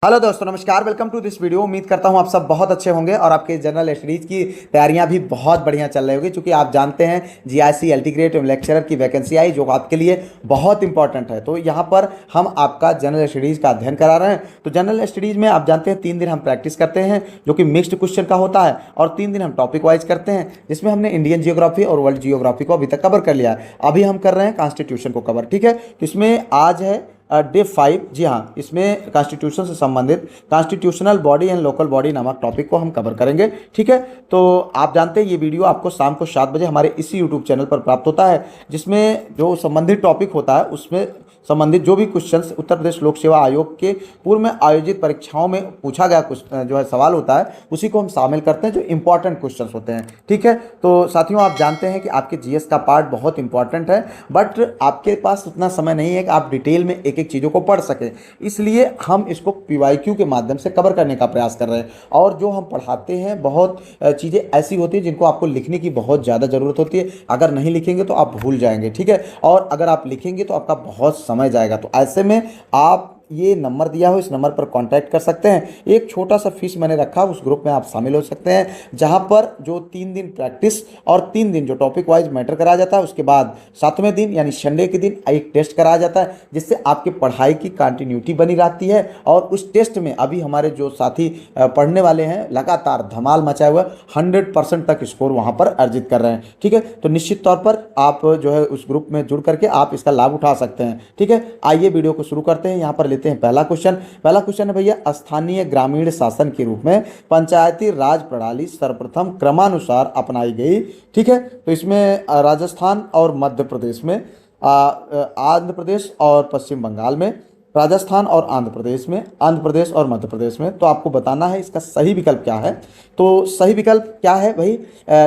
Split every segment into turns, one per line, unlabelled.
Hello दोस्तों, नमस्कार। Welcome to this video. उम्मीद करता हूं आप सब बहुत अच्छे होंगे और आपके जनरल स्टडीज़ की तैयारियां भी बहुत बढ़िया चल रही होगी, क्योंकि आप जानते हैं जीआईसी एल्टीग्रेड लेक्चरर की वैकेंसी आई जो आपके लिए बहुत इंपॉर्टेंट है। तो यहां पर हम आपका जनरल स्टडीज़ का अध्ययन करा रहे हैं। तो जनरल स्टडीज़ में आप जानते हैं 3 दिन हम प्रैक्टिस करते हैं जो कि मिक्स्ड क्वेश्चन का होता है, और 3 दिन हम टॉपिक वाइज करते हैं, जिसमें हमने इंडियन जियोग्राफी और वर्ल्ड जियोग्राफी को अभी तक कवर कर लिया है। अभी हम कर रहे हैं कॉन्स्टिट्यूशन को कवर। ठीक है, तो इसमें आज है डे 5। जी हाँ, इसमें कॉन्स्टिट्यूशन से संबंधित constitutional body and local body नामक टॉपिक को हम कवर करेंगे। ठीक है, तो आप जानते हैं ये वीडियो आपको शाम को 7 बजे हमारे इसी यूट्यूब चैनल पर प्राप्त होता है, जिसमें जो संबंधित टॉपिक होता है उसमें संबंधित जो भी क्वेश्चंस उत्तर प्रदेश लोक सेवा आयोग के पूर्व में आयोजित परीक्षाओं में पूछा गया कुछ जो है सवाल होता है, उसी को हम शामिल करते हैं जो इंपॉर्टेंट क्वेश्चंस होते हैं। ठीक है, तो साथियों आप जानते हैं कि आपके जीएस का पार्ट बहुत इंपॉर्टेंट है, बट आपके पास उतना समय नहीं है कि आप डिटेल में एक एक चीज़ों को पढ़ सकें। इसलिए हम इसको पीवाईक्यू के माध्यम से कवर करने का प्रयास कर रहे हैं। और जो हम पढ़ाते हैं बहुत चीज़ें ऐसी होती हैं जिनको आपको लिखने की बहुत ज़्यादा ज़रूरत होती है। अगर नहीं लिखेंगे तो आप भूल जाएंगे। ठीक है, और अगर आप लिखेंगे तो आपका बहुत समय जाएगा। तो ऐसे में आप ये नंबर दिया हो, इस नंबर पर कांटेक्ट कर सकते हैं। एक छोटा सा फीस मैंने रखा, उस ग्रुप में आप शामिल हो सकते हैं, जहां पर जो 3 दिन प्रैक्टिस और 3 दिन जो टॉपिक वाइज मैटर कराया जाता है, उसके बाद 7वें दिन यानी संडे के दिन एक टेस्ट कराया जाता है, जिससे आपकी पढ़ाई की कंटिन्यूटी बनी रहती है। और उस टेस्ट में अभी हमारे जो साथी पढ़ने वाले हैं लगातार धमाल मचाए हुए 100% तक स्कोर वहां पर अर्जित कर रहे हैं। ठीक है, तो निश्चित तौर पर आप जो है उस ग्रुप में जुड़ करके आप इसका लाभ उठा सकते हैं। ठीक है, आइए वीडियो को शुरू करते हैं। यहाँ पर लेते हैं पहला क्वेश्चन है भैया, स्थानीय ग्रामीण शासन के रूप में पंचायती राज प्रणाली सर्वप्रथम क्रमानुसार अपनाई गई। ठीक है, तो इसमें राजस्थान और मध्य प्रदेश में, आंध्र प्रदेश और पश्चिम बंगाल में, राजस्थान और आंध्र प्रदेश में, आंध्र प्रदेश और मध्य प्रदेश में। तो आपको बताना है इसका सही विकल्प क्या है। तो सही विकल्प क्या है भाई,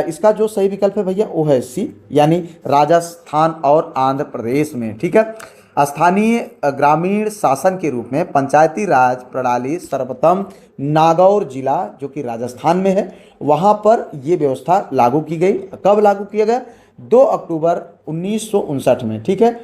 इसका जो सही विकल्प है भैया वो है सी, यानी राजस्थान और आंध्र प्रदेश में। ठीक है, स्थानीय ग्रामीण शासन के रूप में पंचायती राज प्रणाली सर्वप्रथम नागौर जिला जो कि राजस्थान में है, वहाँ पर ये व्यवस्था लागू की गई। कब लागू किया गया? 2 अक्टूबर 1959 में। ठीक है,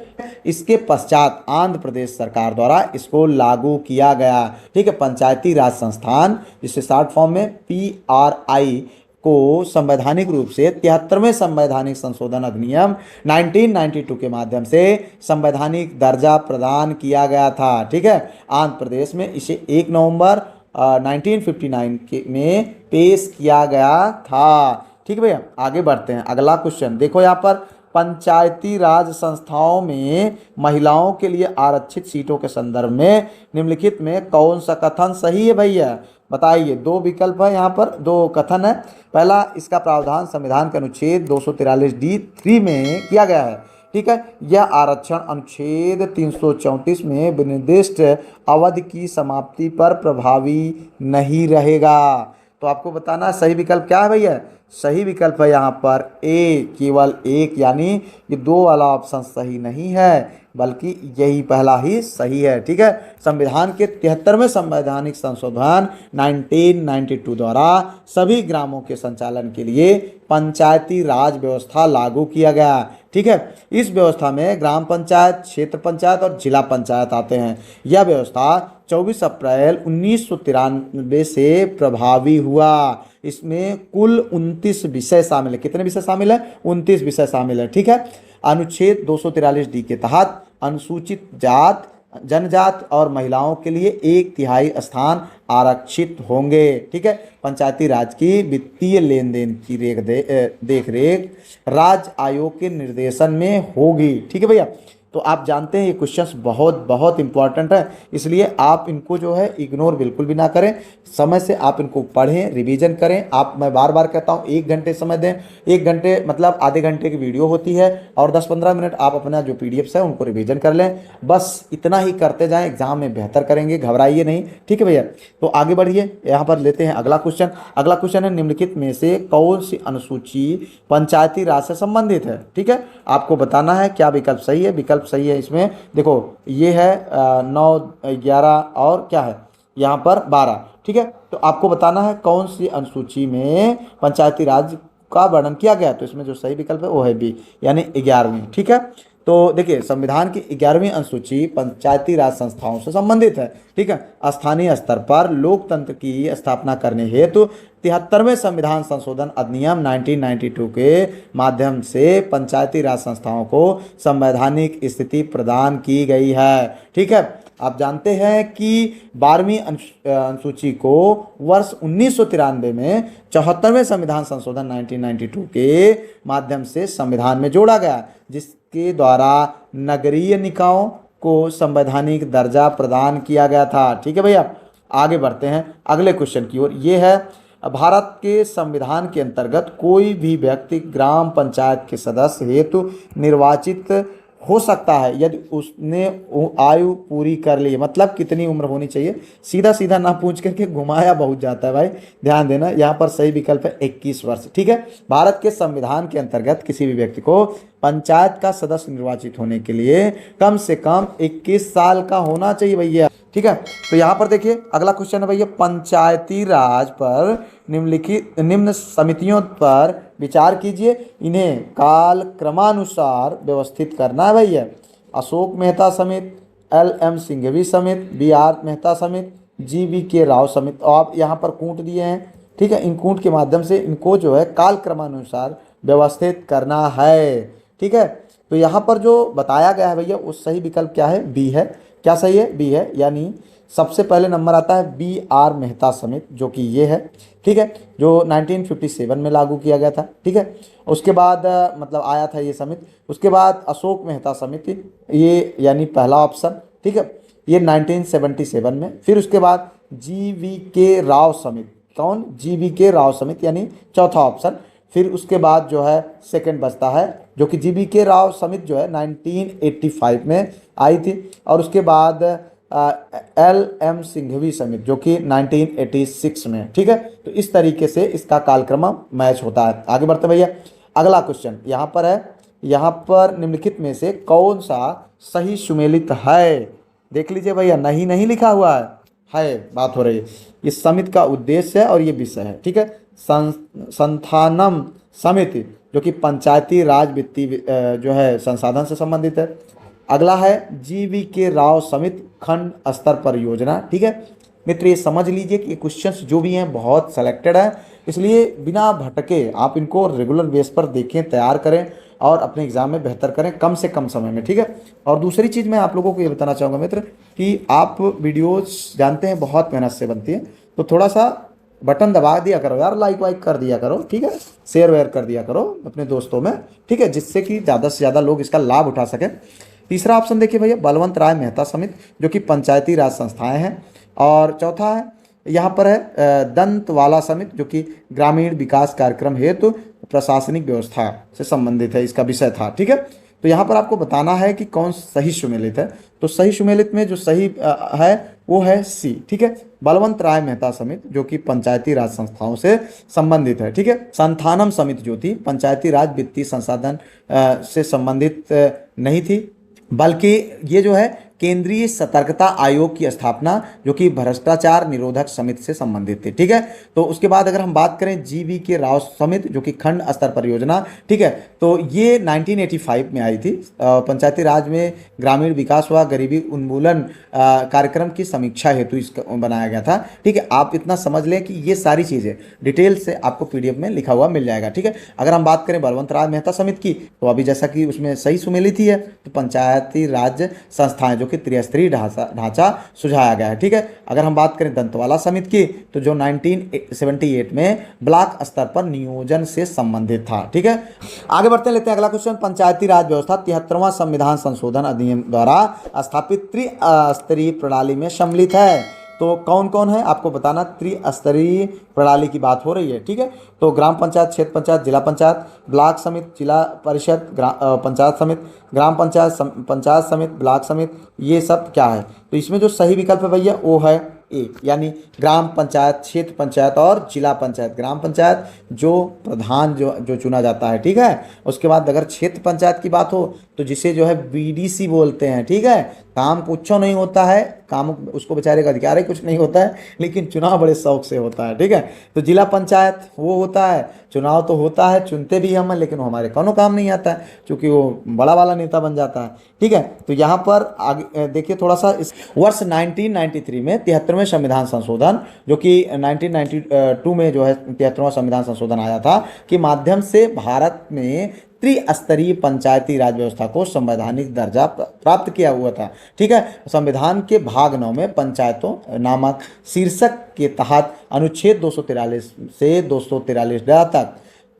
इसके पश्चात आंध्र प्रदेश सरकार द्वारा इसको लागू किया गया। ठीक है, पंचायती राज संस्थान जिसे शॉर्ट फॉर्म में PRI को संवैधानिक रूप से 73वें संवैधानिक संशोधन अधिनियम 1992 के माध्यम से संवैधानिक दर्जा प्रदान किया गया था। ठीक है, आंध्र प्रदेश में इसे 1 नवंबर 1959 में पेश किया गया था। ठीक है भैया, आगे बढ़ते हैं। अगला क्वेश्चन देखो, यहाँ पर पंचायती राज संस्थाओं में महिलाओं के लिए आरक्षित सीटों के संदर्भ में निम्नलिखित में कौन सा कथन सही है भैया? बताइए। 2 विकल्प है, यहाँ पर 2 कथन है। पहला, इसका प्रावधान संविधान के अनुच्छेद 243D(3) में किया गया है। ठीक है, यह आरक्षण अनुच्छेद 334 में विनिर्दिष्ट अवधि की समाप्ति पर प्रभावी नहीं रहेगा। तो आपको बताना सही विकल्प क्या है भैया। सही विकल्प है यहाँ पर ए, केवल 1, यानी ये 2 वाला ऑप्शन सही नहीं है, बल्कि यही पहला ही सही है। ठीक है, संविधान के 73वें संवैधानिक संशोधन 1992 द्वारा सभी ग्रामों के संचालन के लिए पंचायती राज व्यवस्था लागू किया गया। ठीक है, इस व्यवस्था में ग्राम पंचायत, क्षेत्र पंचायत और जिला पंचायत आते हैं। यह व्यवस्था 24 अप्रैल 1993 से प्रभावी हुआ। इसमें कुल 29 विषय शामिल है। कितने विषय शामिल है? 29 विषय शामिल है। ठीक है, अनुच्छेद 243D के तहत अनुसूचित जात, जनजात और महिलाओं के लिए 1/3 स्थान आरक्षित होंगे। ठीक है, पंचायती राज की वित्तीय लेन देन की देख रेख राज्य आयोग के निर्देशन में होगी। ठीक है भैया, तो आप जानते हैं ये क्वेश्चंस बहुत बहुत इंपॉर्टेंट है, इसलिए आप इनको जो है इग्नोर बिल्कुल भी ना करें। समय से आप इनको पढ़ें, रिवीजन करें। आप, मैं बार बार कहता हूँ, 1 घंटे समय दें। 1 घंटे मतलब आधे घंटे की वीडियो होती है, और 10-15 मिनट आप अपना जो PDFs है उनको रिवीजन कर लें। बस इतना ही करते जाएं, एग्जाम में बेहतर करेंगे, घबराइए नहीं। ठीक है भैया, तो आगे बढ़िए। यहाँ पर लेते हैं अगला क्वेश्चन। अगला क्वेश्चन है, निम्नलिखित में से कौन सी अनुसूची पंचायती राज से संबंधित है? ठीक है, आपको बताना है क्या विकल्प सही है। विकल्प सही है इसमें देखो, ये है 9, 11 और क्या है यहाँ पर 12। ठीक है, तो आपको बताना है कौन सी अनुसूची में पंचायती राज का वर्णन किया गया। तो इसमें जो सही विकल्प है वो है बी, यानी 11वीं। ठीक है, तो देखिए संविधान की 11वीं अनुसूची पंचायती राज संस्थाओं से संबंधित है। ठीक है, स्थानीय स्तर पर लोकतंत्र की स्थापना करने हेतु 73वें संविधान संशोधन अधिनियम 1992 के माध्यम से पंचायती राज संस्थाओं को संवैधानिक स्थिति प्रदान की गई है। ठीक है, आप जानते हैं कि 12वीं अनुसूची को वर्ष 1993 में 74वें संविधान संशोधन 1992 के माध्यम से संविधान में जोड़ा गया, जिसके द्वारा नगरीय निकायों को संवैधानिक दर्जा प्रदान किया गया था। ठीक है भैया, आगे बढ़ते हैं अगले क्वेश्चन की ओर। ये है, भारत के संविधान के अंतर्गत कोई भी व्यक्ति ग्राम पंचायत के सदस्य हेतु निर्वाचित हो सकता है यदि उसने आयु पूरी कर ली। मतलब कितनी उम्र होनी चाहिए, सीधा सीधा ना पूछ करके घुमाया बहुत जाता है भाई, ध्यान देना। यहाँ पर सही विकल्प है 21 वर्ष। ठीक है, भारत के संविधान के अंतर्गत किसी भी व्यक्ति को पंचायत का सदस्य निर्वाचित होने के लिए कम से कम 21 साल का होना चाहिए भैया। ठीक है, तो यहाँ पर देखिए अगला क्वेश्चन है भैया, पंचायती राज पर निम्न समितियों पर विचार कीजिए, इन्हें काल क्रमानुसार व्यवस्थित करना है भैया। अशोक मेहता समिति, LM सिंघवी समिति, BR मेहता समिति, GVK राव समिति। और आप यहाँ पर कूट दिए हैं। ठीक है, इन कूट के माध्यम से इनको जो है काल क्रमानुसार व्यवस्थित करना है। ठीक है, तो यहाँ पर जो बताया गया है भैया उस सही विकल्प क्या है, बी है। क्या सही है, बी है, यानी सबसे पहले नंबर आता है BR मेहता समिति, जो कि ये है। ठीक है, जो 1957 में लागू किया गया था। ठीक है, उसके बाद मतलब आया था ये समिति। उसके बाद अशोक मेहता समिति, ये यानी पहला ऑप्शन। ठीक है, ये 1977 में। फिर उसके बाद GVK राव समिति, कौन, GVK राव समिति, यानी चौथा ऑप्शन। फिर उसके बाद जो है सेकंड बचता है, जो कि GVK राव समिति जो है 1985 में आई थी। और उसके बाद LM सिंघवी समिति, जो कि 1986 में। ठीक है, तो इस तरीके से इसका कालक्रम मैच होता है। आगे बढ़ते भैया, अगला क्वेश्चन यहाँ पर है, यहाँ पर निम्नलिखित में से कौन सा सही सुमेलित है। देख लीजिए भैया, नहीं लिखा हुआ है, बात हो रही है। इस समिति का उद्देश्य है और ये विषय है। ठीक है, संस्थानम समिति, जो कि पंचायती राज वित्तीय जो है संसाधन से संबंधित है। अगला है GVK राव समिति खंड स्तर परियोजना। ठीक है मित्र, ये समझ लीजिए कि क्वेश्चंस जो भी हैं बहुत सेलेक्टेड है, इसलिए बिना भटके आप इनको रेगुलर बेस पर देखें, तैयार करें और अपने एग्जाम में बेहतर करें कम से कम समय में। ठीक है, और दूसरी चीज़ मैं आप लोगों को ये बताना चाहूँगा मित्र कि आप वीडियोस जानते हैं बहुत मेहनत से बनती है, तो थोड़ा सा बटन दबा दिया करो यार, लाइक वाइक कर दिया करो। ठीक है, शेयर वेयर कर दिया करो अपने दोस्तों में। ठीक है, जिससे कि ज़्यादा से ज़्यादा लोग इसका लाभ उठा सकें। तीसरा ऑप्शन देखिए भैया, बलवंत राय मेहता समिति, जो कि पंचायती राज संस्थाएं हैं। और चौथा है यहाँ पर है दंतवाला समिति, जो कि ग्रामीण विकास कार्यक्रम हेतु प्रशासनिक व्यवस्था से संबंधित है, इसका विषय था। ठीक है, तो यहाँ पर आपको बताना है कि कौन सही सुमेलित है। तो सही सुमेलित में जो सही है वो है सी। ठीक है, बलवंत राय मेहता समिति, जो कि पंचायती राज संस्थाओं से संबंधित है। ठीक है, संस्थानम समिति जो थी पंचायती राज वित्तीय संसाधन से संबंधित नहीं थी, बल्कि ये जो है केंद्रीय सतर्कता आयोग की स्थापना, जो कि भ्रष्टाचार निरोधक समिति से संबंधित थी। ठीक है, तो उसके बाद अगर हम बात करें GVK राव समिति, जो कि खंड स्तर परियोजना। ठीक है, तो ये 1985 में आई थी। पंचायती राज में ग्रामीण विकास व गरीबी उन्मूलन कार्यक्रम की समीक्षा हेतु इसका बनाया गया था। ठीक है, आप इतना समझ लें कि ये सारी चीज़ें डिटेल से आपको PDF में लिखा हुआ मिल जाएगा। ठीक है, अगर हम बात करें बलवंत राय मेहता समिति की, तो अभी जैसा कि उसमें सही सुमेलित ही है, तो पंचायती राज संस्थाएं जो कि त्रिस्तरीय ढांचा सुझाया गया है। ठीक है, अगर हम बात करें दंतवाला समिति की, तो जो 1978 में ब्लॉक स्तर पर नियोजन से संबंधित था। ठीक है, आगे बढ़ते लेते हैं अगला क्वेश्चन। पंचायती राज व्यवस्था 73वां संविधान संशोधन अधिनियम द्वारा स्थापित त्रिस्तरीय प्रणाली में सम्मिलित है। तो कौन कौन है आपको बताना, त्रिस्तरीय प्रणाली की बात हो रही है। ठीक है, तो ग्राम पंचायत, क्षेत्र पंचायत, जिला पंचायत, ब्लॉक समिति, जिला परिषद, पंचायत समिति, ग्राम पंचायत, पंचायत समिति, ब्लॉक समिति, ये सब क्या है। तो इसमें जो सही विकल्प है भैया वो है ए, यानी ग्राम पंचायत, क्षेत्र पंचायत और जिला पंचायत। ग्राम पंचायत जो प्रधान जो चुना जाता है। ठीक है, उसके बाद अगर क्षेत्र पंचायत की बात हो तो जिसे जो है BDC बोलते हैं। ठीक है, काम कुछ नहीं होता है, काम उसको बेचारे का अधिकार ही कुछ नहीं होता है, लेकिन चुनाव बड़े शौक से होता है। ठीक है, तो जिला पंचायत वो होता है, चुनाव तो होता है, चुनते भी हम हैं, लेकिन वो हमारे कोनो काम नहीं आता है, क्योंकि वो बड़ा वाला नेता बन जाता है। ठीक है, तो यहाँ पर आगे देखिए थोड़ा सा, इस वर्ष 1993 में 73वें संविधान संशोधन, जो कि 1992 में जो है 73वां संविधान संशोधन आया था, के माध्यम से भारत में त्रिस्तरीय पंचायती राज व्यवस्था को संवैधानिक दर्जा प्राप्त किया हुआ था। ठीक है, संविधान के भाग 9 में पंचायतों नामक शीर्षक के तहत अनुच्छेद 243 से 243 तक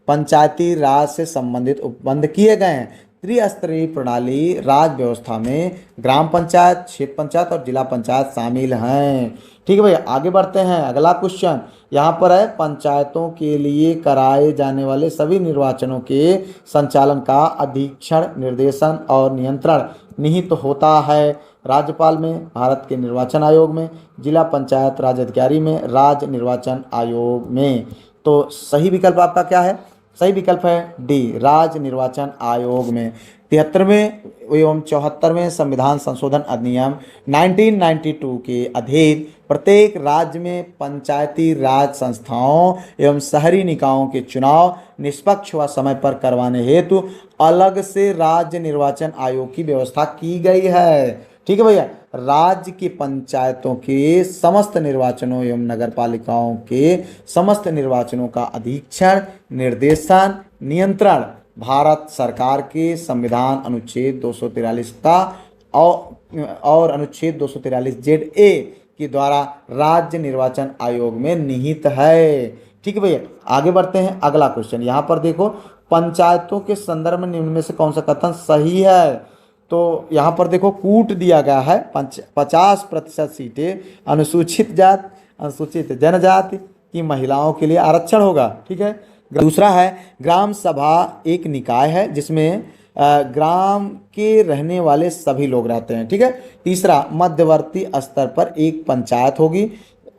पंचायती राज से संबंधित उपबंध किए गए हैं। त्रिस्तरीय प्रणाली राज व्यवस्था में ग्राम पंचायत, क्षेत्र पंचायत और जिला पंचायत शामिल हैं। ठीक है भैया, आगे बढ़ते हैं। अगला क्वेश्चन यहाँ पर है, पंचायतों के लिए कराए जाने वाले सभी निर्वाचनों के संचालन का अधीक्षण, निर्देशन और नियंत्रण निहित होता है राज्यपाल में, भारत के निर्वाचन आयोग में, जिला पंचायत राज अधिकारी में, राज्य निर्वाचन आयोग में। तो सही विकल्प आपका क्या है? सही विकल्प है डी, राज्य निर्वाचन आयोग में। 73वें एवं 74वें संविधान संशोधन अधिनियम 1992 के अधीन प्रत्येक राज्य में पंचायती राज संस्थाओं एवं शहरी निकायों के चुनाव निष्पक्ष व समय पर करवाने हेतु अलग से राज्य निर्वाचन आयोग की व्यवस्था की गई है। ठीक है भैया, राज्य की पंचायतों के समस्त निर्वाचनों एवं नगर पालिकाओं के समस्त निर्वाचनों का अधीक्षण, निर्देशन, नियंत्रण भारत सरकार के संविधान अनुच्छेद 243 का और अनुच्छेद 243 ZA के द्वारा राज्य निर्वाचन आयोग में निहित है। ठीक है भैया, आगे बढ़ते हैं। अगला क्वेश्चन यहाँ पर देखो, पंचायतों के संदर्भ में निम्न में से कौन सा कथन सही है? तो यहाँ पर देखो, कूट दिया गया है 50% सीटें अनुसूचित जाति, अनुसूचित जनजाति की महिलाओं के लिए आरक्षण होगा। ठीक है, दूसरा है, ग्राम सभा एक निकाय है जिसमें ग्राम के रहने वाले सभी लोग रहते हैं। ठीक है, तीसरा, मध्यवर्ती स्तर पर एक पंचायत होगी।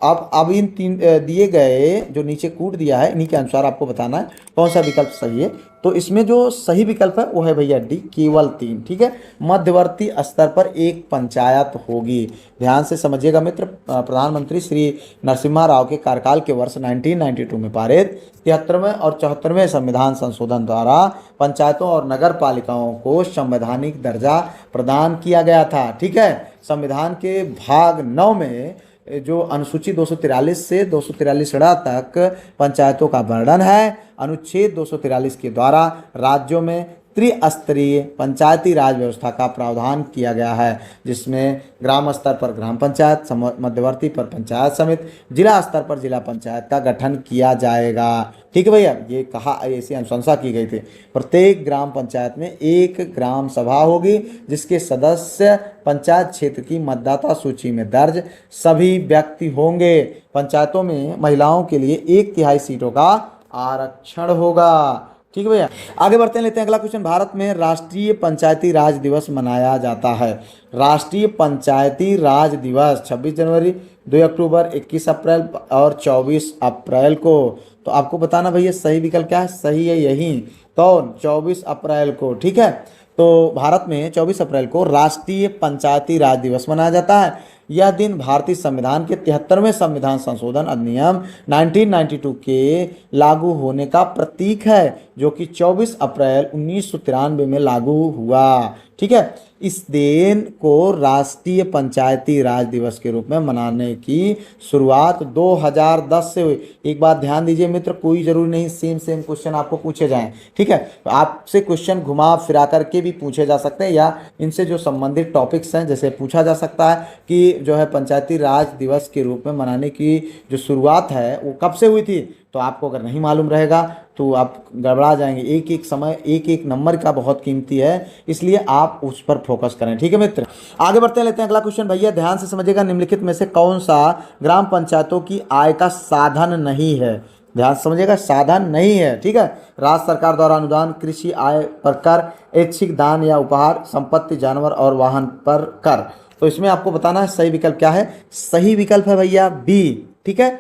अब इन तीन दिए गए जो नीचे कूट दिया है, इन्हीं के अनुसार आपको बताना है कौन सा विकल्प सही है। तो इसमें जो सही विकल्प है वो है भैया डी, केवल 3। ठीक है, मध्यवर्ती स्तर पर एक पंचायत होगी। ध्यान से समझिएगा मित्र, प्रधानमंत्री श्री नरसिम्हा राव के कार्यकाल के वर्ष 1992 में पारित 73वें और 74वें संविधान संशोधन द्वारा पंचायतों और नगर पालिकाओं को संवैधानिक दर्जा प्रदान किया गया था। ठीक है, संविधान के भाग 9 में जो अनुसूची 243 से 243 तक पंचायतों का वर्णन है। अनुच्छेद 243 के द्वारा राज्यों में त्रिस्तरीय पंचायती राज व्यवस्था का प्रावधान किया गया है, जिसमें ग्राम स्तर पर ग्राम पंचायत, मध्यवर्ती पर पंचायत समिति, जिला स्तर पर जिला पंचायत का गठन किया जाएगा। ठीक है भैया, ये कहा, ऐसी अनुशंसा की गई थी। प्रत्येक ग्राम पंचायत में एक ग्राम सभा होगी जिसके सदस्य पंचायत क्षेत्र की मतदाता सूची में दर्ज सभी व्यक्ति होंगे। पंचायतों में महिलाओं के लिए 1/3 सीटों का आरक्षण होगा। ठीक है भैया, आगे बढ़ते हैं, लेते हैं अगला क्वेश्चन। भारत में राष्ट्रीय पंचायती राज दिवस मनाया जाता है। राष्ट्रीय पंचायती राज दिवस 26 जनवरी, 2 अक्टूबर, 21 अप्रैल और 24 अप्रैल को। तो आपको बताना भैया सही विकल्प क्या है? सही है यही, कौन? 24 अप्रैल को। ठीक है, तो भारत में 24 अप्रैल को राष्ट्रीय पंचायती राज दिवस मनाया जाता है। यह दिन भारतीय संविधान के 73वें संविधान संशोधन अधिनियम 1992 के लागू होने का प्रतीक है, जो कि 24 अप्रैल 1993 में लागू हुआ। ठीक है, इस दिन को राष्ट्रीय पंचायती राज दिवस के रूप में मनाने की शुरुआत 2010 से हुई। एक बात ध्यान दीजिए मित्र, कोई जरूरी नहीं सेम क्वेश्चन आपको पूछे जाएं। ठीक है, तो आपसे क्वेश्चन घुमा फिरा करके भी पूछे जा सकते हैं, या इनसे जो संबंधित टॉपिक्स हैं जैसे पूछा जा सकता है कि जो है पंचायती राज दिवस के रूप में मनाने की जो शुरुआत है वो कब से हुई थी। तो आपको अगर नहीं मालूम रहेगा तो आप गड़बड़ा जाएंगे। एक एक समय, एक एक नंबर का बहुत कीमती है, इसलिए आप उस पर फोकस करें। ठीक है मित्र, आगे बढ़ते हैं, लेते हैं अगला क्वेश्चन। भैया ध्यान से समझिएगा, निम्नलिखित में से कौन सा ग्राम पंचायतों की आय का साधन नहीं है? ध्यान से समझिएगा, साधन नहीं है। ठीक है, राज्य सरकार द्वारा अनुदान, कृषि आय पर कर, ऐच्छिक दान या उपहार, संपत्ति, जानवर और वाहन पर कर। तो इसमें आपको बताना है सही विकल्प क्या है। सही विकल्प है भैया बी। ठीक है,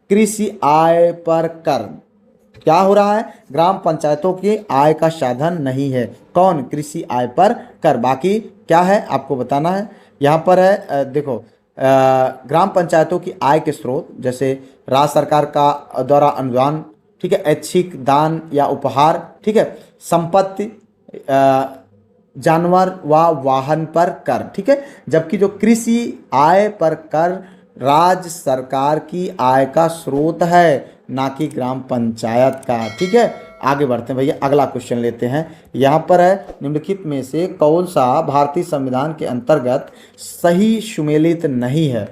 कृषि आय पर कर। क्या हो रहा है? ग्राम पंचायतों की आय का साधन नहीं है। कौन? कृषि आय पर कर। बाकी क्या है आपको बताना है। यहाँ पर है देखो ग्राम पंचायतों की आय के स्रोत जैसे राज्य सरकार का द्वारा अनुदान, ठीक है, ऐच्छिक दान या उपहार, ठीक है, संपत्ति, जानवर व वाहन पर कर, ठीक है। जबकि जो कृषि आय पर कर राज्य सरकार की आय का स्रोत है, ना कि ग्राम पंचायत का, ठीक है। आगे बढ़ते हैं भैया, अगला क्वेश्चन लेते हैं। यहाँ पर है निम्नलिखित में से कौन सा भारतीय संविधान के अंतर्गत सही सुमेलित नहीं है।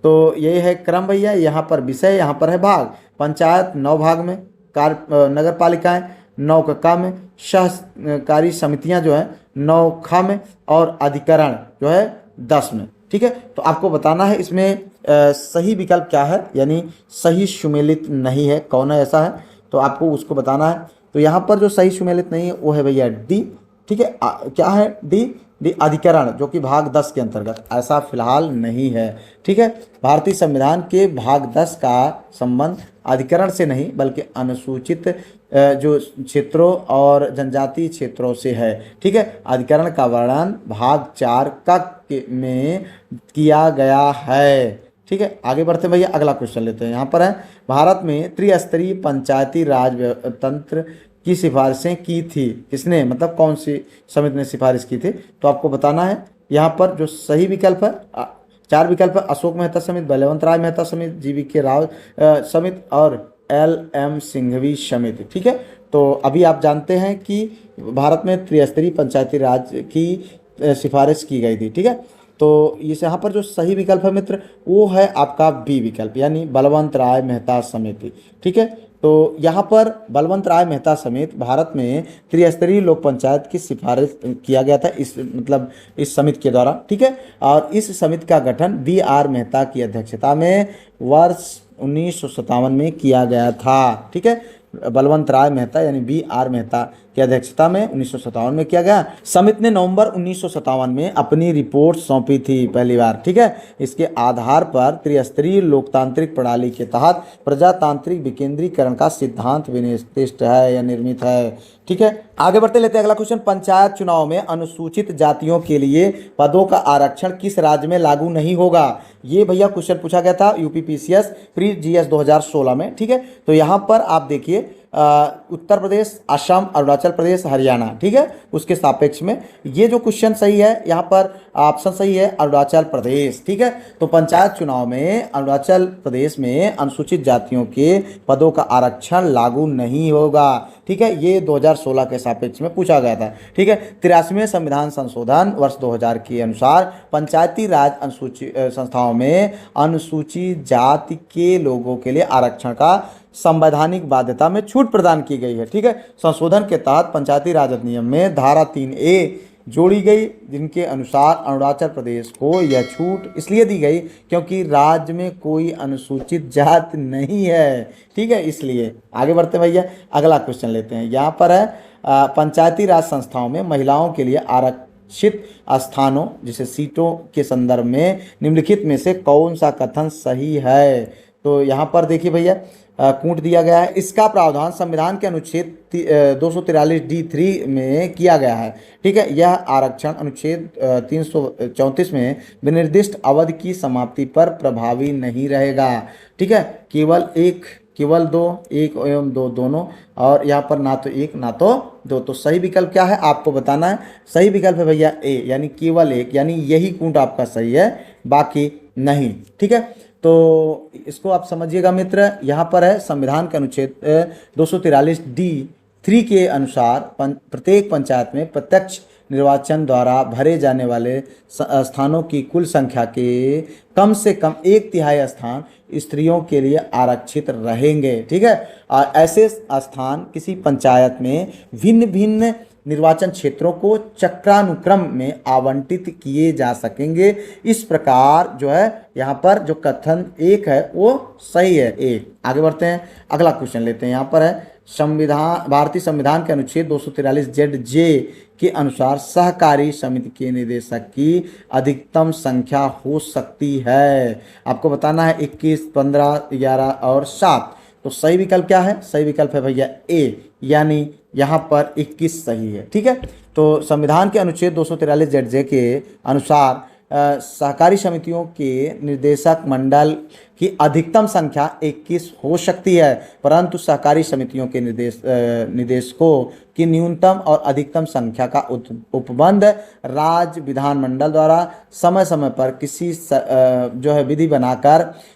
तो ये है क्रम भैया, यहाँ पर विषय, यहाँ पर है भाग। पंचायत 9 भाग में, कार्य नगर पालिकाएं 9 क में, सहकारी समितियां जो है 9 ख में, और अधिकरण जो है 10 में, ठीक है। तो आपको बताना है इसमें सही विकल्प क्या है, यानी सही सुमेलित नहीं है, कौन है ऐसा है, तो आपको उसको बताना है। तो यहाँ पर जो सही सुमेलित नहीं है वो है भैया डी, ठीक है। क्या है डी अधिकरण, जो कि भाग 10 के अंतर्गत, ऐसा फिलहाल नहीं है, ठीक है। भारतीय संविधान के भाग 10 का संबंध अधिकरण से नहीं बल्कि अनुसूचित जो क्षेत्रों और जनजातीय क्षेत्रों से है, ठीक है। अधिकरण का वर्णन भाग 4 में किया गया है, ठीक है। आगे बढ़ते हैं भैया, अगला क्वेश्चन लेते हैं। यहाँ पर है भारत में त्रिस्तरीय पंचायती राज तंत्र की सिफारिशें की थी किसने, मतलब कौन सी समिति ने सिफारिश की थी, तो आपको बताना है। यहाँ पर जो सही विकल्प है 4 विकल्प है, अशोक मेहता समिति, बलवंत राय मेहता समिति, जीवी राव समिति और LM सिंघवी समिति, ठीक है। तो अभी आप जानते हैं कि भारत में त्रिस्तरीय पंचायती राज की सिफारिश की गई थी, ठीक है। तो इस यहाँ पर जो सही विकल्प है मित्र वो है आपका बी विकल्प, यानी बलवंत राय मेहता समिति, ठीक है। तो यहाँ पर बलवंत राय मेहता समिति भारत में त्रिस्तरीय लोक पंचायत की सिफारिश किया गया था, इस मतलब इस समिति के द्वारा, ठीक है। और इस समिति का गठन BR मेहता की अध्यक्षता में वर्ष 1957 में किया गया था, ठीक है। बलवंत राय मेहता यानी BR मेहता की अध्यक्षता में 1957 में किया गया। समिति ने नवंबर 1957 में अपनी रिपोर्ट सौंपी थी पहली बार, ठीक है। इसके आधार पर त्रिस्तरीय लोकतांत्रिक प्रणाली के तहत प्रजातांत्रिक विकेंद्रीकरण का सिद्धांत विनिर्दिष्ट है या निर्मित है, ठीक है। आगे बढ़ते लेते हैं अगला क्वेश्चन। पंचायत चुनाव में अनुसूचित जातियों के लिए पदों का आरक्षण किस राज्य में लागू नहीं होगा। ये भैया क्वेश्चन पूछा गया था UPPCS प्री GS 2016 में, ठीक है। तो यहाँ पर आप देखिए उत्तर प्रदेश, असम, अरुणाचल प्रदेश, हरियाणा, ठीक है, उसके सापेक्ष में ये जो क्वेश्चन सही है, यहाँ पर ऑप्शन सही है अरुणाचल प्रदेश, ठीक है। तो पंचायत चुनाव में अरुणाचल प्रदेश में अनुसूचित जातियों के पदों का आरक्षण लागू नहीं होगा, ठीक है। ये 2016 के सापेक्ष में पूछा गया था, ठीक है। 83वें संविधान संशोधन वर्ष 2000 के अनुसार पंचायती राज अनुसूचित संस्थाओं में अनुसूचित जाति के लोगों के लिए आरक्षण का संवैधानिक बाध्यता में छूट प्रदान की गई है, ठीक है। संशोधन के तहत पंचायती राज अधिनियम में धारा 3A जोड़ी गई, जिनके अनुसार अरुणाचल प्रदेश को यह छूट इसलिए दी गई क्योंकि राज्य में कोई अनुसूचित जाति नहीं है, ठीक है, इसलिए। आगे बढ़ते हैं भैया, अगला क्वेश्चन लेते हैं। यहाँ पर है पंचायती राज संस्थाओं में महिलाओं के लिए आरक्षित स्थानों जिसे सीटों के संदर्भ में निम्नलिखित में से कौन सा कथन सही है। तो यहाँ पर देखिए भैया कूट दिया गया है, इसका प्रावधान संविधान के अनुच्छेद 243D3 में किया गया है, ठीक है। यह आरक्षण अनुच्छेद 334 में विनिर्दिष्ट अवधि की समाप्ति पर प्रभावी नहीं रहेगा, ठीक है। केवल दो, एक एवं दो दोनों, और यहाँ पर ना तो एक ना तो दो। तो सही विकल्प क्या है आपको बताना है। सही विकल्प है भैया ए, यानी केवल एक, यानी यही कूट आपका सही है, बाकी नहीं, ठीक है। तो इसको आप समझिएगा मित्र। यहाँ पर है संविधान के अनुच्छेद 243D3 के अनुसार प्रत्येक पंचायत में प्रत्यक्ष निर्वाचन द्वारा भरे जाने वाले स्थानों की कुल संख्या के कम से कम 1/3 स्थान स्त्रियों के लिए आरक्षित रहेंगे, ठीक है। और ऐसे स्थान किसी पंचायत में भिन्न भिन्न निर्वाचन क्षेत्रों को चक्रानुक्रम में आवंटित किए जा सकेंगे। इस प्रकार जो है यहाँ पर जो कथन एक है वो सही है, एक। आगे बढ़ते हैं, अगला क्वेश्चन लेते हैं। यहाँ पर है भारतीय संविधान के अनुच्छेद 243ZJ के अनुसार सहकारी समिति के निदेशक की अधिकतम संख्या हो सकती है। आपको बताना है 21, 15, 11 और 7। तो सही विकल्प क्या है। सही विकल्प है भैया ए, यानी यहाँ पर 21 सही है, ठीक है। तो संविधान के अनुच्छेद 243ZJ के अनुसार सहकारी समितियों के निर्देशक मंडल की अधिकतम संख्या 21 हो सकती है, परंतु सहकारी समितियों के निदेशकों की न्यूनतम और अधिकतम संख्या का उपबंध राज्य विधानमंडल द्वारा समय समय पर जो है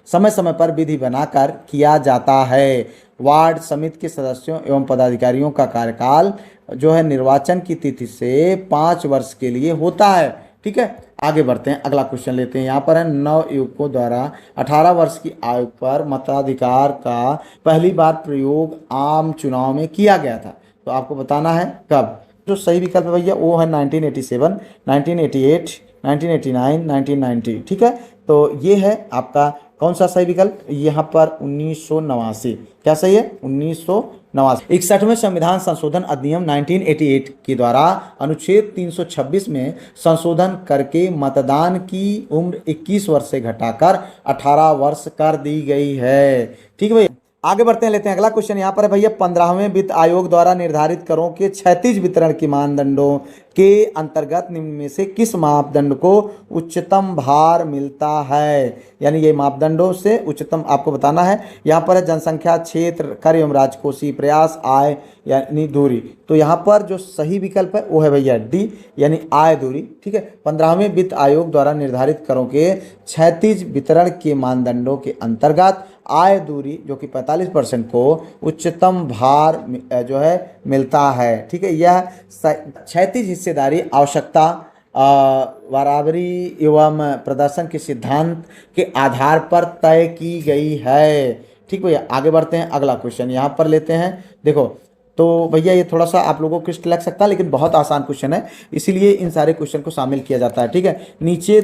समय समय पर विधि बनाकर किया जाता है। वार्ड समिति के सदस्यों एवं पदाधिकारियों का कार्यकाल जो है निर्वाचन की तिथि से 5 वर्ष के लिए होता है। ठीक है, आगे बढ़ते हैं, अगला क्वेश्चन लेते हैं। यहाँ पर है, नव युवकों द्वारा 18 वर्ष की आयु पर मताधिकार का पहली बार प्रयोग आम चुनाव में किया गया था, तो आपको बताना है कब। जो सही विकल्प है भैया वो है 1987, 1988, 1989, 1990। ठीक है, तो ये है आपका कौन सा सही विकल्प, यहाँ पर 1989। क्या सही है, 1989। 61वें संविधान संशोधन अधिनियम 1988 के द्वारा अनुच्छेद 326 में संशोधन करके मतदान की उम्र 21 वर्ष से घटाकर 18 वर्ष कर दी गई है। ठीक है भैया, आगे बढ़ते हैं, लेते हैं अगला क्वेश्चन। यहाँ पर है भैया, 15वें वित्त आयोग द्वारा निर्धारित करों के क्षैतिज वितरण के मानदंडों के अंतर्गत निम्न में से किस मापदंड को उच्चतम भार मिलता है, यानी ये मापदंडों से उच्चतम आपको बताना है। यहाँ पर है जनसंख्या, क्षेत्र, कर एवं राजकोषीय प्रयास, आय यानी दूरी। तो यहाँ पर जो सही विकल्प है वो है भैया डी, यानी आय दूरी। ठीक है, 15वें वित्त आयोग द्वारा निर्धारित करों के क्षैतिज वितरण के मानदंडों के अंतर्गत आय दूरी जो कि 45% को उच्चतम भार जो है मिलता है। ठीक है, यह क्षैतिज हिस्सेदारी आवश्यकता, बराबरी एवं प्रदर्शन के सिद्धांत के आधार पर तय की गई है। ठीक भैया, आगे बढ़ते हैं, अगला क्वेश्चन यहाँ पर लेते हैं। देखो तो भैया ये थोड़ा सा आप लोगों को क्लिष्ट लग सकता है, लेकिन बहुत आसान क्वेश्चन है, इसीलिए इन सारे क्वेश्चन को शामिल किया जाता है। ठीक है, नीचे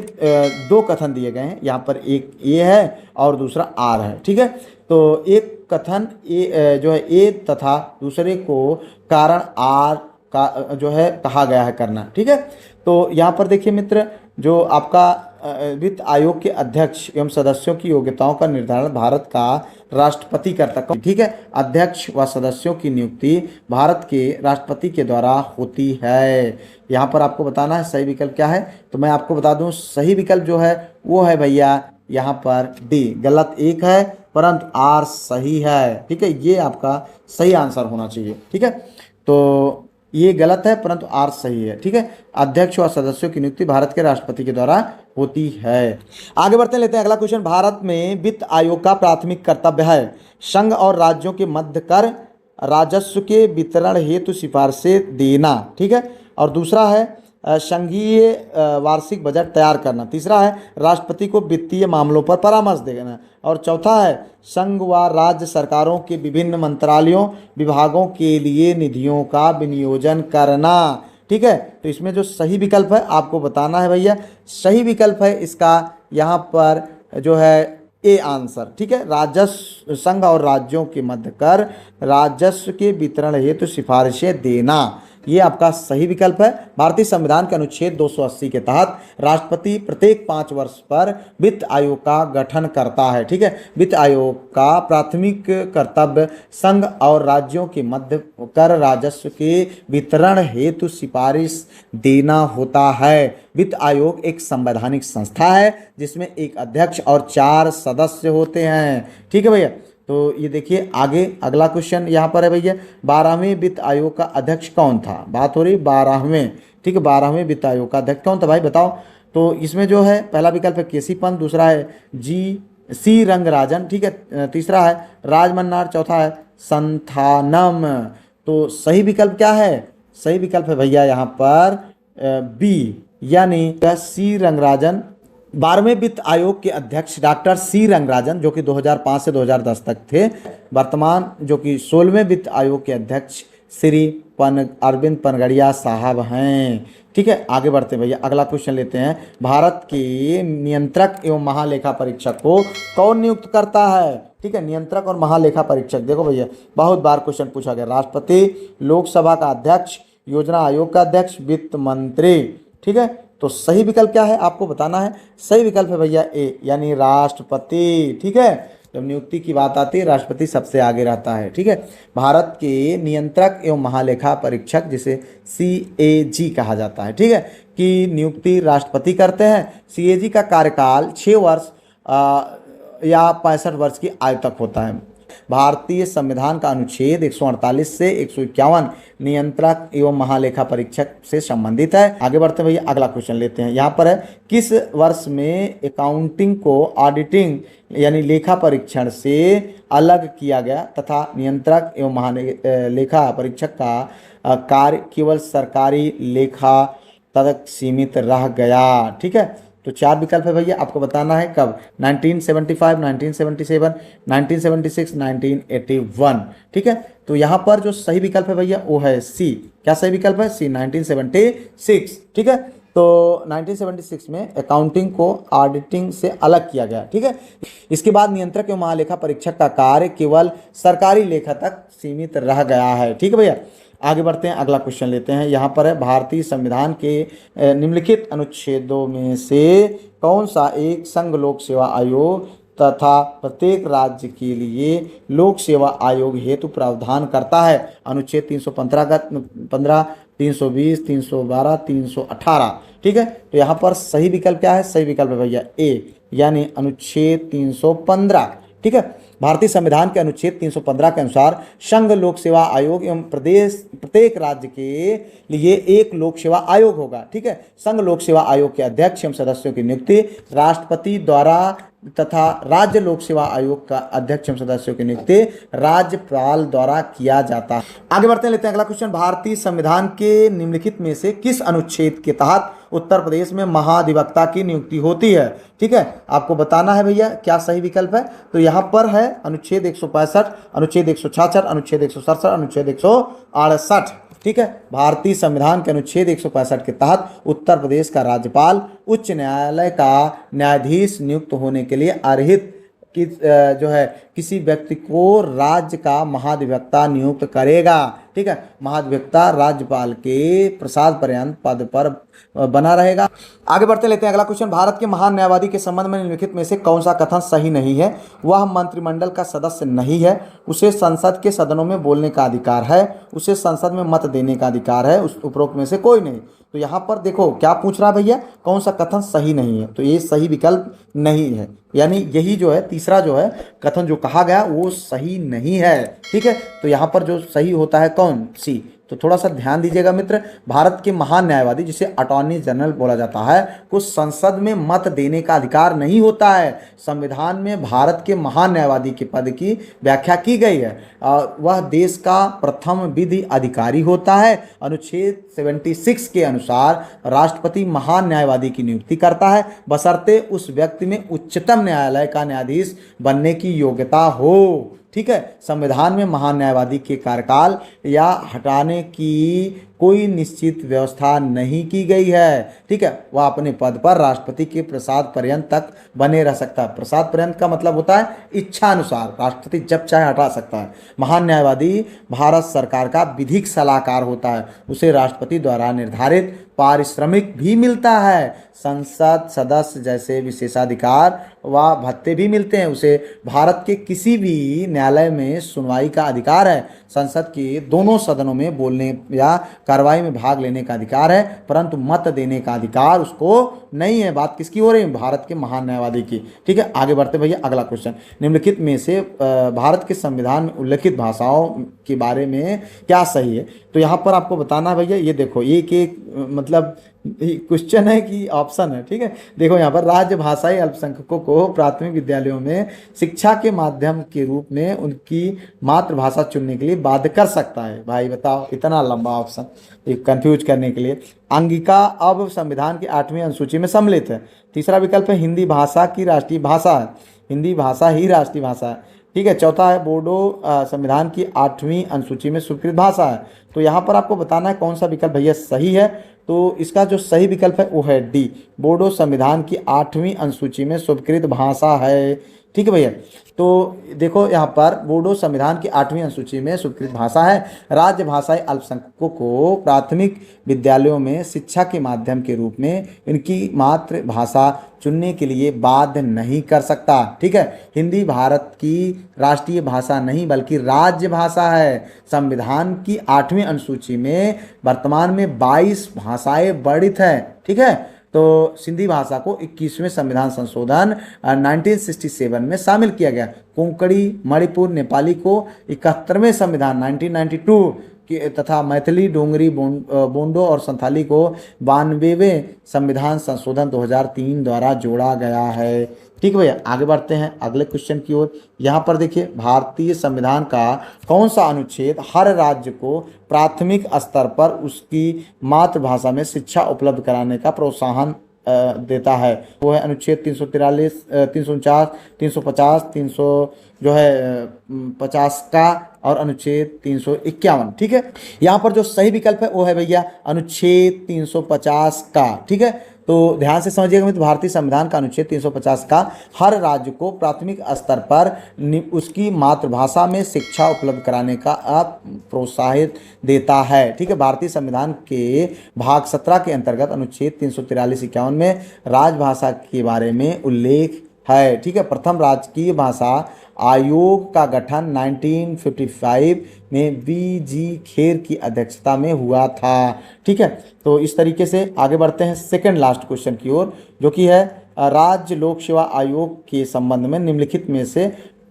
2 कथन दिए गए हैं, यहाँ पर एक ए है और दूसरा आर है। ठीक है, तो एक कथन ए जो है ए तथा दूसरे को कारण आर का जो है कहा गया है करना। ठीक है, तो यहाँ पर देखिए मित्र, जो आपका वित्त आयोग के अध्यक्ष एवं सदस्यों की योग्यताओं का निर्धारण भारत का राष्ट्रपति करता है। ठीक है, अध्यक्ष व सदस्यों की नियुक्ति भारत के राष्ट्रपति के द्वारा होती है। यहाँ पर आपको बताना है सही विकल्प क्या है, तो मैं आपको बता दूं सही विकल्प जो है वो है भैया यहाँ पर डी। गलत एक है परंतु आर सही है। ठीक है, ये आपका सही आंसर होना चाहिए। ठीक है, तो ये गलत है परंतु आर सही है। ठीक है, अध्यक्ष व सदस्यों की नियुक्ति भारत के राष्ट्रपति के द्वारा होती है। आगे बढ़ते लेते हैं अगला क्वेश्चन। भारत में वित्त आयोग का प्राथमिक कर्तव्य है संघ और राज्यों के मध्य कर राजस्व के वितरण हेतु सिफारिशें देना। ठीक है, और दूसरा है संघीय वार्षिक बजट तैयार करना। तीसरा है राष्ट्रपति को वित्तीय मामलों पर परामर्श देना, और चौथा है संघ व राज्य सरकारों के विभिन्न मंत्रालयों विभागों के लिए निधियों का विनियोजन करना। ठीक है, तो इसमें जो सही विकल्प है आपको बताना है भैया। सही विकल्प है इसका यहाँ पर जो है ए आंसर। ठीक है, राजस्व संघ और राज्यों के मध्य कर राजस्व के वितरण हेतु सिफारिशें देना, ये आपका सही विकल्प है। भारतीय संविधान के अनुच्छेद 280 के तहत राष्ट्रपति प्रत्येक 5 वर्ष पर वित्त आयोग का गठन करता है। ठीक है, वित्त आयोग का प्राथमिक कर्तव्य संघ और राज्यों के मध्य कर राजस्व के वितरण हेतु सिफारिश देना होता है। वित्त आयोग एक संवैधानिक संस्था है जिसमें एक अध्यक्ष और 4 सदस्य होते हैं। ठीक है भैया, तो ये देखिए आगे अगला क्वेश्चन यहाँ पर है भैया, 12वें वित्त आयोग का अध्यक्ष कौन था। बात हो रही 12वें। ठीक है, 12वें वित्त आयोग का अध्यक्ष कौन था भाई बताओ। तो इसमें जो है पहला विकल्प है केसी पंत, दूसरा है सी रंगराजन। ठीक है, तीसरा है राजमन्नार, चौथा है संथानम। तो सही विकल्प क्या है, सही विकल्प है भैया यहाँ पर बी, यानी सी रंगराजन। 12वें वित्त आयोग के अध्यक्ष डॉक्टर सी रंगराजन जो कि 2005 से 2010 तक थे। वर्तमान जो कि 16वें वित्त आयोग के अध्यक्ष श्री अरविंद पनगड़िया साहब हैं। ठीक है, आगे बढ़ते हैं भैया, अगला क्वेश्चन लेते हैं। भारत के नियंत्रक एवं महालेखा परीक्षक को कौन नियुक्त करता है। ठीक है, नियंत्रक और महालेखा परीक्षक देखो भैया बहुत बार क्वेश्चन पूछा गया। राष्ट्रपति, लोकसभा का अध्यक्ष, योजना आयोग का अध्यक्ष, वित्त मंत्री। ठीक है, तो सही विकल्प क्या है आपको बताना है। सही विकल्प है भैया ए, यानी राष्ट्रपति। ठीक है, जब नियुक्ति की बात आती है राष्ट्रपति सबसे आगे रहता है। ठीक है, भारत के नियंत्रक एवं महालेखा परीक्षक जिसे CAG कहा जाता है, ठीक है, की नियुक्ति राष्ट्रपति करते हैं। CAG का कार्यकाल 6 वर्ष या 65 वर्ष की आयु तक होता है। भारतीय संविधान का अनुच्छेद 148 से 151 नियंत्रक एवं महालेखा परीक्षक से संबंधित है। आगे बढ़ते हैं भैया, अगला क्वेश्चन लेते हैं। यहाँ पर है, किस वर्ष में अकाउंटिंग को ऑडिटिंग यानी लेखा परीक्षण से अलग किया गया तथा नियंत्रक एवं महालेखा परीक्षक का कार्य केवल सरकारी लेखा तक सीमित रह गया। ठीक है, तो 4 विकल्प है भैया, आपको बताना है कब, 1975, 1977, 1976, 1981। ठीक है, तो यहाँ पर जो सही विकल्प है भैया वो है सी। क्या सही विकल्प है? सी, 1976। ठीक है, तो 1976 में अकाउंटिंग को ऑडिटिंग से अलग किया गया। ठीक है, इसके बाद नियंत्रक एवं महालेखा परीक्षक का कार्य केवल सरकारी लेखा तक सीमित रह गया है। ठीक है भैया, आगे बढ़ते हैं, अगला क्वेश्चन लेते हैं। यहाँ पर है, भारतीय संविधान के निम्नलिखित अनुच्छेदों में से कौन सा एक संघ लोक सेवा आयोग तथा प्रत्येक राज्य के लिए लोक सेवा आयोग हेतु प्रावधान करता है? अनुच्छेद 315 का 15, 320, 312, 318। ठीक है, तो यहाँ पर सही विकल्प क्या है? सही विकल्प है भैया ए, यानी अनुच्छेद 315। ठीक है, भारतीय संविधान के अनुच्छेद 315 के अनुसार संघ लोक सेवा आयोग एवं प्रत्येक राज्य के लिए एक लोक सेवा आयोग होगा। ठीक है, संघ लोक सेवा आयोग के अध्यक्ष एवं सदस्यों की नियुक्ति राष्ट्रपति द्वारा तथा राज्य लोक सेवा आयोग का अध्यक्ष एवं सदस्यों की नियुक्ति राज्यपाल द्वारा किया जाता है। आगे बढ़ते हैं, लेते हैं अगला क्वेश्चन। भारतीय संविधान के निम्नलिखित में से किस अनुच्छेद के तहत उत्तर प्रदेश में महाधिवक्ता की नियुक्ति होती है? ठीक है, आपको बताना है भैया क्या सही विकल्प है। तो यहाँ पर है अनुच्छेद 165, अनुच्छेद 166, अनुच्छेद 167, अनुच्छेद 168। ठीक है, भारतीय संविधान के अनुच्छेद 165 के तहत उत्तर प्रदेश का राज्यपाल उच्च न्यायालय का न्यायाधीश नियुक्त होने के लिए अर्हित कि जो है किसी व्यक्ति को राज्य का महाधिवक्ता नियुक्त करेगा। ठीक है, महाधिवक्ता राज्यपाल के प्रसाद पर्यंत पद पर बना रहेगा। आगे बढ़ते लेते हैं अगला क्वेश्चन। भारत के महान न्यायवादी के संबंध में निम्नलिखित में से कौन सा कथन सही नहीं है? वह मंत्रिमंडल का सदस्य नहीं है, उसे संसद के सदनों में बोलने का अधिकार है, उसे संसद में मत देने का अधिकार है, उस उपरोक्त में से कोई नहीं। तो यहाँ पर देखो क्या पूछ रहा भैया, कौन सा कथन सही नहीं है? तो ये सही विकल्प नहीं है, यानी यही जो है तीसरा जो है कथन जो कहा गया वो सही नहीं है। ठीक है, तो यहाँ पर जो सही होता है कौन? सी। तो थोड़ा सा ध्यान दीजिएगा मित्र, भारत के महान न्यायवादी जिसे अटॉर्नी जनरल बोला जाता है को संसद में मत देने का अधिकार नहीं होता है। संविधान में भारत के महान न्यायवादी के पद की व्याख्या की गई है। वह देश का प्रथम विधि अधिकारी होता है। अनुच्छेद 76 के अनुसार राष्ट्रपति महान न्यायवादी की नियुक्ति करता है बशर्ते उस व्यक्ति में उच्चतम न्यायालय का न्यायाधीश बनने की योग्यता हो। ठीक है, संविधान में महान न्यायवादी के कार्यकाल या हटाने की कोई निश्चित व्यवस्था नहीं की गई है। ठीक है, वह अपने पद पर राष्ट्रपति के प्रसाद पर्यंत तक बने रह सकता है। प्रसाद पर्यंत का मतलब होता है इच्छा अनुसार, राष्ट्रपति जब चाहे हटा सकता है। महान न्यायवादी भारत सरकार का विधिक सलाहकार होता है, उसे राष्ट्रपति द्वारा निर्धारित पारिश्रमिक भी मिलता है। संसद सदस्य जैसे विशेषाधिकार व भत्ते भी मिलते हैं। उसे भारत के किसी भी न्यायालय में सुनवाई का अधिकार है। संसद के दोनों सदनों में बोलने या कार्रवाई में भाग लेने का अधिकार है, परंतु मत देने का अधिकार उसको नहीं है। बात किसकी हो रही है? भारत के महान न्यायवादी की। ठीक है, आगे बढ़ते भैया अगला क्वेश्चन। निम्नलिखित में से भारत के संविधान में उल्लिखित भाषाओं के बारे में क्या सही है? तो यहाँ पर आपको बताना है भैया, ये देखो एक मतलब क्वेश्चन है कि ऑप्शन है। ठीक है, देखो यहाँ पर राज्य भाषाई अल्पसंख्यकों को प्राथमिक विद्यालयों में शिक्षा के माध्यम के रूप में उनकी मातृभाषा चुनने के लिए बाध्य कर सकता है। भाई बताओ, इतना लंबा ऑप्शन कंफ्यूज करने के लिए। अंगिका अब संविधान की 8वीं अनुसूची में सम्मिलित है। तीसरा विकल्प है हिंदी भाषा की राष्ट्रीय भाषा है, हिंदी भाषा ही राष्ट्रीय भाषा है। ठीक है, चौथा है बोडो संविधान की 8वीं अनुसूची में स्वीकृत भाषा है। तो यहाँ पर आपको बताना है कौन सा विकल्प भैया सही है। तो इसका जो सही विकल्प है वो है डी, बोडो संविधान की 8वीं अनुसूची में स्वीकृत भाषा है। ठीक है भैया। तो देखो यहाँ पर बोडो संविधान की 8वीं अनुसूची में स्वीकृत भाषा है। राज्य भाषाएं अल्पसंख्यकों को प्राथमिक विद्यालयों में शिक्षा के माध्यम के रूप में इनकी मातृभाषा चुनने के लिए बाध्य नहीं कर सकता। ठीक है, हिंदी भारत की राष्ट्रीय भाषा नहीं बल्कि राज्य भाषा है। संविधान की 8वीं अनुसूची में वर्तमान में 22 भाषाएं वर्णित है। ठीक है, तो सिंधी भाषा को 21वें संविधान संशोधन 1967 में शामिल किया गया। कोंकणी मणिपुर नेपाली को 71वें संविधान 1992 तथा मैथिली डोंगरी बोंडो और संथाली को 92वें संविधान संशोधन 2003 द्वारा जोड़ा गया है। ठीक है भैया, आगे बढ़ते हैं अगले क्वेश्चन की ओर। यहाँ पर देखिए, भारतीय संविधान का कौन सा अनुच्छेद हर राज्य को प्राथमिक स्तर पर उसकी मातृभाषा में शिक्षा उपलब्ध कराने का प्रोत्साहन देता है? वो है अनुच्छेद 343, 349, 350, 300 जो है 50 का और अनुच्छेद 351। ठीक है, यहाँ पर जो सही विकल्प है वो है भैया अनुच्छेद 350 का। ठीक है, तो ध्यान से समझिएगा मित्र, भारतीय संविधान का अनुच्छेद 350 का हर राज्य को प्राथमिक स्तर पर उसकी मातृभाषा में शिक्षा उपलब्ध कराने का प्रोत्साहित देता है। ठीक है, भारतीय संविधान के भाग 17 के अंतर्गत अनुच्छेद 343-51 में राजभाषा के बारे में उल्लेख है। ठीक है, प्रथम राजकीय भाषा आयोग का गठन 1955 में वी.जी. खेर की अध्यक्षता में हुआ था। ठीक है, तो इस तरीके से आगे बढ़ते हैं सेकंड लास्ट क्वेश्चन की ओर, जो कि है राज्य लोक सेवा आयोग के संबंध में निम्नलिखित में से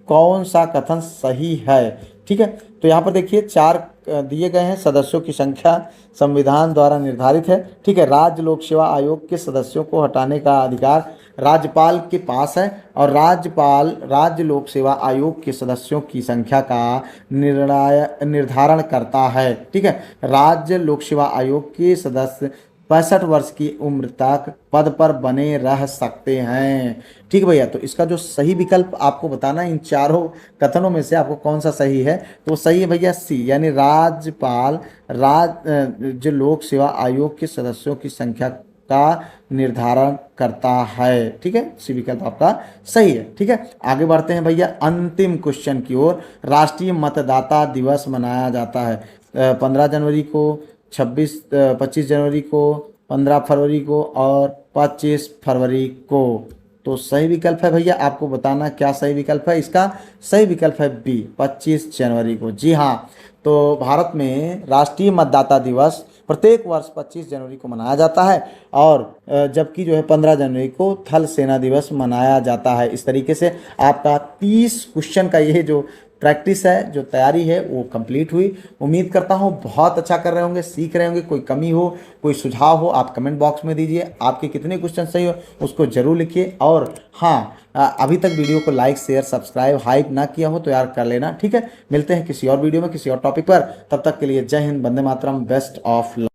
कौन सा कथन सही है? ठीक है, तो यहाँ पर देखिए 4 दिए गए हैं। सदस्यों की संख्या संविधान द्वारा निर्धारित है। ठीक है, राज्य लोक सेवा आयोग के सदस्यों को हटाने का अधिकार राज्यपाल के पास है और राज्यपाल राज्य लोक सेवा आयोग के सदस्यों की संख्या का निर्धारण करता है। ठीक है, राज्य लोक सेवा आयोग के सदस्य 65 वर्ष की उम्र तक पद पर बने रह सकते हैं। ठीक भैया, तो इसका जो सही विकल्प आपको बताना है इन चारों कथनों में से आपको कौन सा सही है, तो सही है भैया सी, यानी राज्यपाल राज्य लोक सेवा आयोग के सदस्यों की संख्या का निर्धारण करता है। ठीक है, सी विकल्प आपका सही है। ठीक है, आगे बढ़ते हैं भैया अंतिम क्वेश्चन की ओर। राष्ट्रीय मतदाता दिवस मनाया जाता है 15 जनवरी को, 25 जनवरी को, 15 फरवरी को और 25 फरवरी को। तो सही विकल्प है भैया, आपको बताना क्या सही विकल्प है। इसका सही विकल्प है बी, 25 जनवरी को। जी हाँ, तो भारत में राष्ट्रीय मतदाता दिवस प्रत्येक वर्ष 25 जनवरी को मनाया जाता है और जबकि जो है 15 जनवरी को थल सेना दिवस मनाया जाता है। इस तरीके से आपका 30 क्वेश्चन का ये जो प्रैक्टिस है, जो तैयारी है, वो कंप्लीट हुई। उम्मीद करता हूँ बहुत अच्छा कर रहे होंगे, सीख रहे होंगे। कोई कमी हो, कोई सुझाव हो, आप कमेंट बॉक्स में दीजिए। आपके कितने क्वेश्चन सही हो उसको जरूर लिखिए। और हाँ, अभी तक वीडियो को लाइक शेयर सब्सक्राइब हाइप ना किया हो तो यार कर लेना। ठीक है, मिलते हैं किसी और वीडियो में किसी और टॉपिक पर। तब तक के लिए जय Hind, Vande Mataram, best of luck.